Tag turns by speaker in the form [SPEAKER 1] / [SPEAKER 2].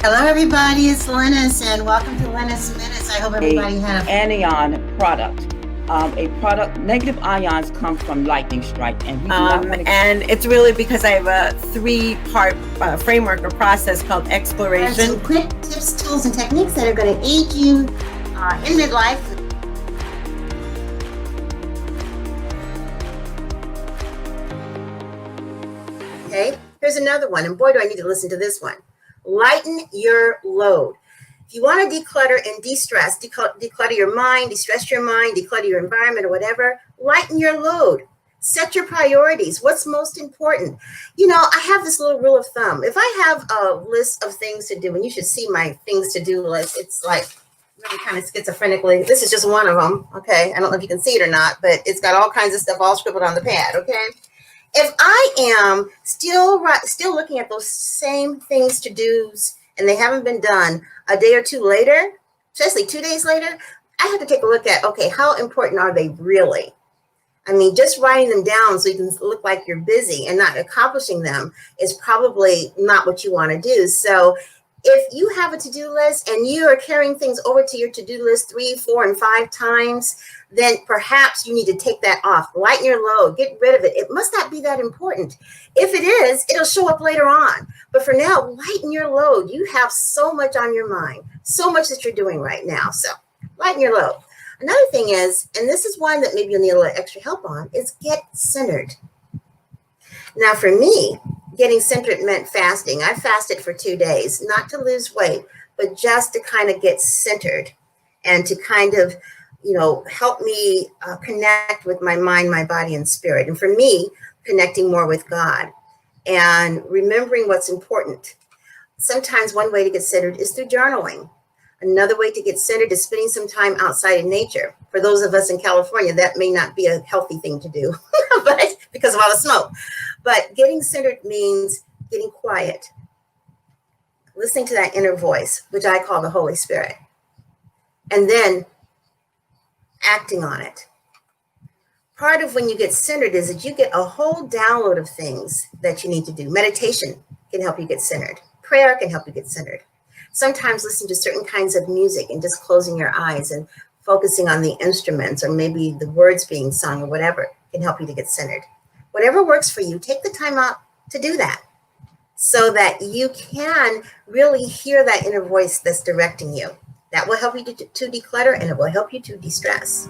[SPEAKER 1] Hello, everybody. It's Lynnis, and welcome to Lynnis Minutes. I hope everybody had
[SPEAKER 2] anion product. A product, negative ions come from lightning strike, and we do not want to.
[SPEAKER 3] And it's really because I have a 3-part framework or process called exploration.
[SPEAKER 1] some quick tips, tools, and techniques that are going to aid you in midlife. Okay, here's another one, and boy, do I need to listen to this one. Lighten your load. If you want to declutter and de-stress, declutter your mind, de-stress your mind, declutter your environment or whatever, lighten your load. Set your priorities. What's most important? You know, I have this little rule of thumb. If I have a list of things to do, and you should see my things to do list, it's like really kind of schizophrenically. This is just one of them, okay? I don't know if you can see it or not, but it's got all kinds of stuff all scribbled on the pad, okay? If I am still looking at those same things to do's and they haven't been done a day or two later, especially 2 days later, I have to take a look at, okay, how important are they really? I mean, just writing them down so you can look like you're busy and not accomplishing them is probably not what you want to do. So if you have a to-do list and you are carrying things over to your to-do list 3, 4, and 5 times, then perhaps you need to take that off. Lighten your load. Get rid of it. It must not be that important. If it is, it'll show up later on. But for now, lighten your load. You have so much on your mind, so much that you're doing right now. So lighten your load. Another thing is, and this is one that maybe you'll need a little extra help on, is get centered. Now, for me, getting centered meant fasting. I fasted for 2 days, not to lose weight, but just to kind of get centered and to kind of, you know, help me connect with my mind, my body, and spirit. And for me, connecting more with God and remembering what's important. Sometimes one way to get centered is through journaling. Another way to get centered is spending some time outside in nature. For those of us in California, that may not be a healthy thing to do, but because of all the smoke. But getting centered means getting quiet, listening to that inner voice, which I call the Holy Spirit, and then acting on it. Part of when you get centered is that you get a whole download of things that you need to do. Meditation can help you get centered. Prayer can help you get centered. Sometimes listening to certain kinds of music and just closing your eyes and focusing on the instruments or maybe the words being sung or whatever can help you to get centered. Whatever works for you, take the time out to do that so that you can really hear that inner voice that's directing you. That will help you to declutter, and it will help you to de-stress.